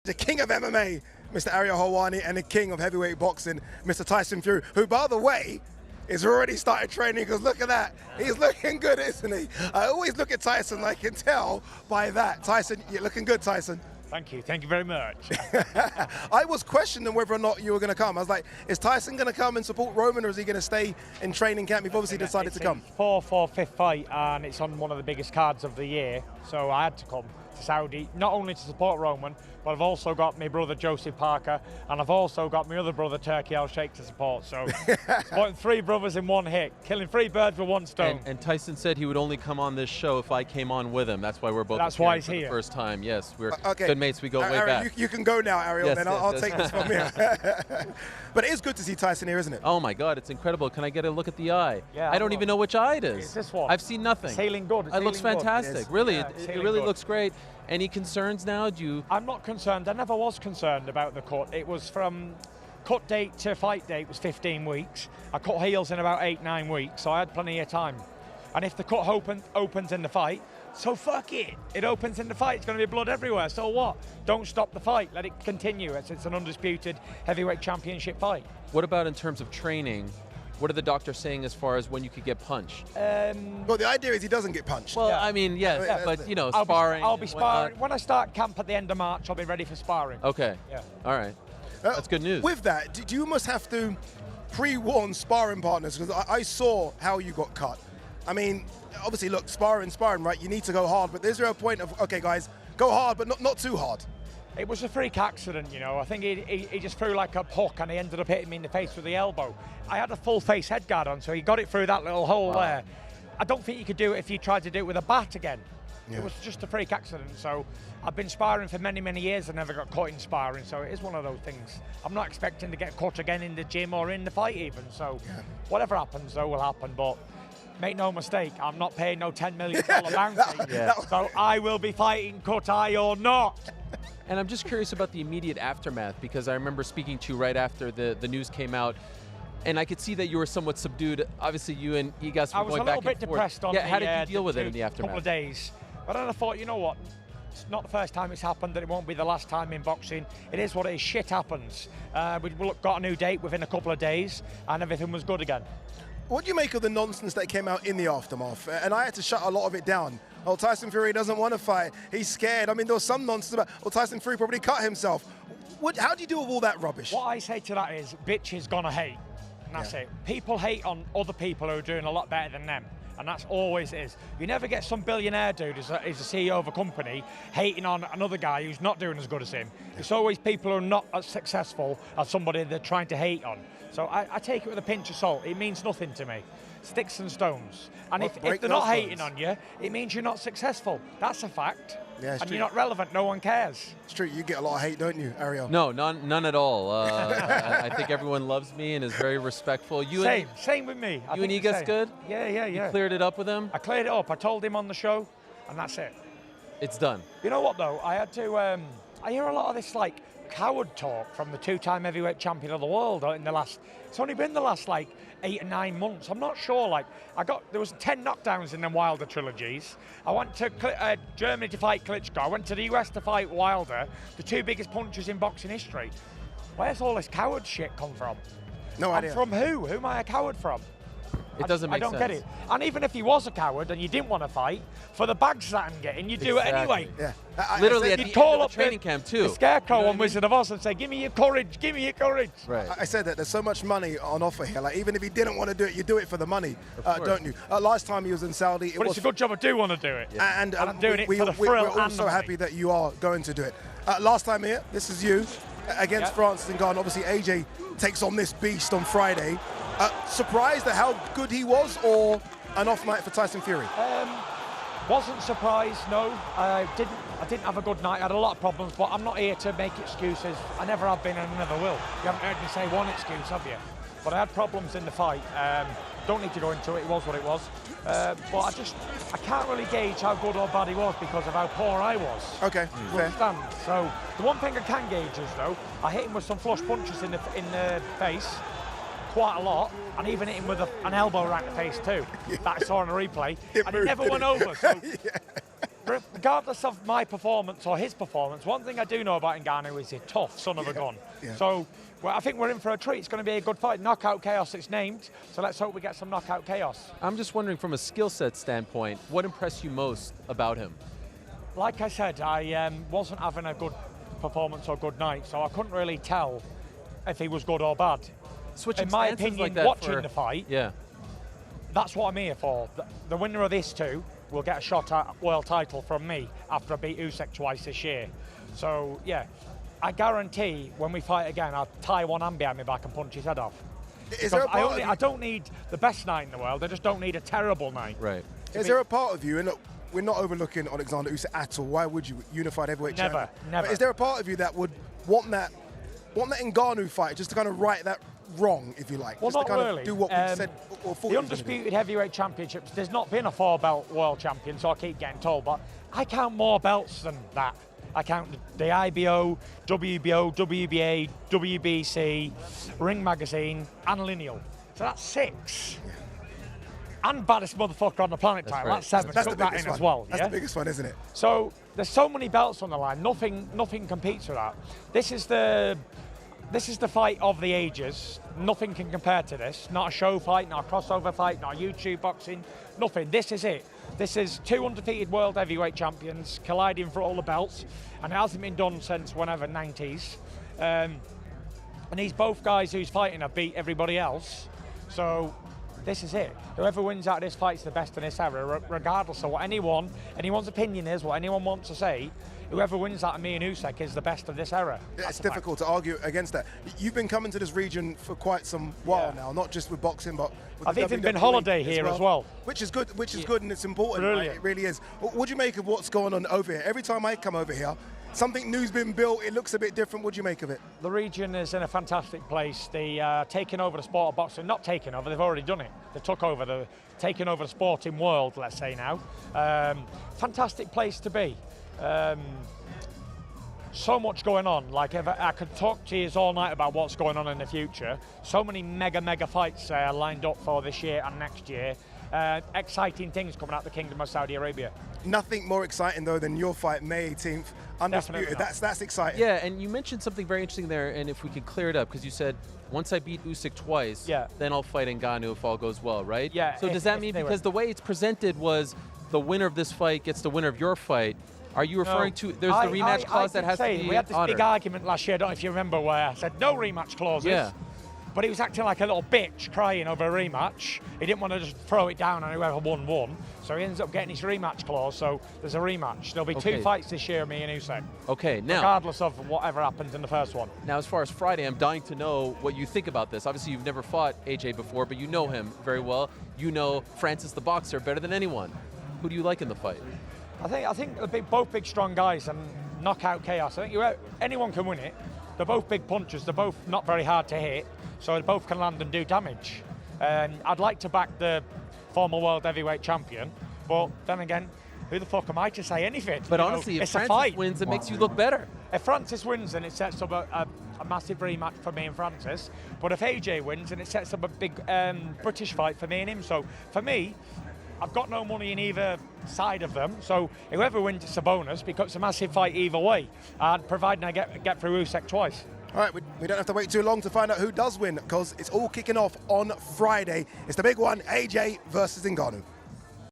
The king of MMA, Mr. Ariel Helwani, and the king of heavyweight boxing, Mr. Tyson Fury, who, by the way, is already started training, because look at that. He's looking good, isn't he? I always look at Tyson, I can tell by that. Tyson, you're looking good, Tyson. Thank you very much. I was questioning whether or not you were going to come. I was like, is Tyson going to come and support Roman, or is he going to stay in training camp? You've obviously decided to come. For fifth fight, and it's on one of the biggest cards of the year, so I had to come to Saudi, not only to support Roman, but I've also got my brother Joseph Parker, and I've also got my other brother Turkey Al Sheikh to support. So supporting three brothers in one hit, killing three birds with one stone. And Tyson said he would only come on this show if I came on with him. That's why we're both That's why he's for here. The first time. Yes, we're okay. good mates. We go way Ariel, back. You can go now, Ariel. Yes, then yes, I'll yes. take this from here. But it is good to see Tyson here, isn't it? Oh my God, it's incredible. Can I get a look at the eye? Yeah, I don't even know which eye it is. It's this one. I've seen nothing. It's healing good. It looks fantastic. Really, Yeah, it really looks great. Any concerns now? I'm not concerned. I never was concerned about the cut. It was from cut date to fight date was 15 weeks. I cut heels in about 8-9 weeks, so I had plenty of time. And if the cut opens in the fight, so fuck it. It opens in the fight. It's going to be blood everywhere. So what? Don't stop the fight. Let it continue. It's an undisputed heavyweight championship fight. What about in terms of training? What are the doctors saying as far as when you could get punched? Well, the idea is he doesn't get punched. Well, yeah. I mean, yes, Yeah. but you know, I'll sparring. be sparring. When I start camp at the end of March, I'll be ready for sparring. Okay. Yeah. All right. That's good news. With that, do you almost have to pre-warn sparring partners? Because I saw how you got cut. I mean, obviously, look, sparring, right? You need to go hard, but is there a point of, okay, guys, go hard, but not too hard? It was a freak accident, you know. I think he just threw like a hook and he ended up hitting me in the face with the elbow. I had a full face head guard on, so he got it through that little hole there. I don't think you could do it if you tried to do it with a bat again. Yeah. It was just a freak accident. So I've been sparring for many, many years and never got caught in sparring. So it is one of those things. I'm not expecting to get caught again in the gym or in the fight even. So whatever happens, though, will happen. But make no mistake, I'm not paying no $10 million bounty. So I will be fighting cut eye or not. And I'm just curious about the immediate aftermath, because I remember speaking to you right after the news came out, and I could see that you were somewhat subdued. Obviously, you and Igas were going back and forth. I was a little bit depressed on how did you deal with it in the aftermath? Couple of days. But then I thought, you know what? It's not the first time it's happened, and it won't be the last time in boxing. It is what it is. Shit happens. We got a new date within a couple of days, and everything was good again. What do you make of the nonsense that came out in the aftermath? And I had to shut a lot of it down. Oh, Tyson Fury doesn't want to fight. He's scared. I mean, there was some nonsense about, well, Tyson Fury probably cut himself. How do you deal with all that rubbish? What I say to that is, bitch is gonna hate. And that's it. People hate on other people who are doing a lot better than them. And that's always is. You never get some billionaire dude who's a CEO of a company hating on another guy who's not doing as good as him. It's always people who are not as successful as somebody they're trying to hate on. So I take it with a pinch of salt. It means nothing to me. Sticks and stones. And if they're not hating on you, it means you're not successful. That's a fact. Yeah, it's and true. You're not relevant. No one cares. It's true. You get a lot of hate, don't you, Ariel? No, none at all. I think everyone loves me and is very respectful. Same with me. You and Igas good? Yeah. You cleared it up with him? I cleared it up. I told him on the show, and that's it. It's done. You know what, though? I had to... I hear a lot of this, like, coward talk from the two-time heavyweight champion of the world in the last... It's only been the last, like, 8 or 9 months. I'm not sure, like... There was 10 knockdowns in them Wilder trilogies. I went to Germany to fight Klitschko. I went to the US to fight Wilder, the two biggest punchers in boxing history. Where's all this coward shit come from? No idea. From who? Who am I a coward from? It doesn't make sense. I don't get it. And even if he was a coward and you didn't want to fight, for the bags that I'm getting, you do it anyway. Yeah. Literally at the end of the training camp, too. The Scarecrow on Wizard of Oz and say, give me your courage, give me your courage. Right. I said that there's so much money on offer here. Like, even if he didn't want to do it, you do it for the money, don't you? Last time he was in Saudi, But it's a good job I do want to do it. Yeah. And I'm doing it for the thrill. We're also happy that you are going to do it. Last time here, this is you against Francis Ngannou. Obviously, AJ takes on this beast on Friday. Surprised at how good he was, or an off night for Tyson Fury? Wasn't surprised, no. I didn't have a good night. I had a lot of problems, but I'm not here to make excuses. I never have been and I never will. You haven't heard me say one excuse, have you? But I had problems in the fight. Don't need to go into it. It was what it was. But I can't really gauge how good or bad he was because of how poor I was. Okay, fair. Understand? So the one thing I can gauge is, though, I hit him with some flush punches in the face. Quite a lot, and even hit him with an elbow right in the face too. That I saw on a replay, and he never went over. So regardless of my performance or his performance, one thing I do know about Ngannou is he's tough, son of a gun. Yeah. So well, I think we're in for a treat. It's going to be a good fight. Knockout chaos, it's named. So let's hope we get some knockout chaos. I'm just wondering, from a skill set standpoint, what impressed you most about him? Like I said, I wasn't having a good performance or good night, so I couldn't really tell if he was good or bad. Switching in my stances opinion, like that watching the fight, yeah, that's what I'm here for. The winner of this two will get a shot at world title from me after I beat Usyk twice this year. So yeah, I guarantee when we fight again, I'll tie one hand behind my back and punch his head off. Is there a part of you, I don't need the best night in the world. I just don't need a terrible night. right. is there a part of you, and look, we're not overlooking Alexander Usyk at all. Why would you? Unified heavyweight champion. Never. But is there a part of you that would want that Ngannou fight just to kind of right that wrong, if you like? Well, just not to kind really. of do what we said or thought. The undisputed heavyweight championships, there's not been a 4-belt world champion, so I keep getting told, but I count more belts than that. I count the IBO, WBO, WBA, WBC, Ring Magazine, and Lineal. So that's 6. Yeah. And baddest motherfucker on the planet title. right. That's 7. That's the Took that biggest in one. as well. That's yeah? the biggest one, isn't it? So there's so many belts on the line. Nothing competes with that. This is the fight of the ages. Nothing can compare to this. Not a show fight, not a crossover fight, not a YouTube boxing. Nothing. This is it. This is 2 undefeated world heavyweight champions colliding for all the belts, and it hasn't been done since whenever, 90s. And these both guys who's fighting have beat everybody else. So this is it. Whoever wins out of this fight is the best in this era, regardless of what anyone's opinion is, what anyone wants to say. Whoever wins out of me and Usyk is the best of this era. It's difficult to argue against that. You've been coming to this region for quite some while now, not just with boxing, but with I've the even been WWE holiday here as well. Which is good. Which is good, and it's important. Right? Brilliant. It really is. What do you make of what's going on over here? Every time I come over here, something new's been built. It looks a bit different. What do you make of it? The region is in a fantastic place. They taking over the sport of boxing. Not taking over, they've already done it. They taken over the sporting world, let's say now. Fantastic place to be. So much going on. Like, if I could talk to you all night about what's going on in the future. So many mega fights lined up for this year and next year. Exciting things coming out of the Kingdom of Saudi Arabia. Nothing more exciting though than your fight May 18th, undisputed. That's exciting. Yeah, and you mentioned something very interesting there, and if we could clear it up, because you said once I beat Usyk twice, then I'll fight Ngannou if all goes well, right? Yeah. So does that mean, because the way it's presented was the winner of this fight gets the winner of your fight? Are you referring to there's the rematch clause that has to be we had this honored? big argument last year, I don't know if you remember, where I said no rematch clauses. Yeah. But he was acting like a little bitch, crying over a rematch. He didn't want to just throw it down and whoever won. So he ends up getting his rematch clause, so there's a rematch. There'll be 2 fights this year, me and Usyk. Okay, now, regardless of whatever happens in the first one. Now, as far as Friday, I'm dying to know what you think about this. Obviously, you've never fought AJ before, but you know him very well. You know Francis the boxer better than anyone. Who do you like in the fight? I think they're both big, strong guys and knockout chaos. I think anyone can win it. They're both big punchers. They're both not very hard to hit, so they both can land and do damage. I'd like to back the former world heavyweight champion, but then again, who the fuck am I to say anything? But honestly, if Francis wins, it makes you look better. If Francis wins, then it sets up a massive rematch for me and Francis. But if AJ wins, then it sets up a big British fight for me and him. So for me, I've got no money in either side of them, so whoever wins, it's a bonus because it's a massive fight either way, and providing I get through Usyk twice. All right, we don't have to wait too long to find out who does win, because it's all kicking off on Friday. It's the big one, AJ versus Ngannou.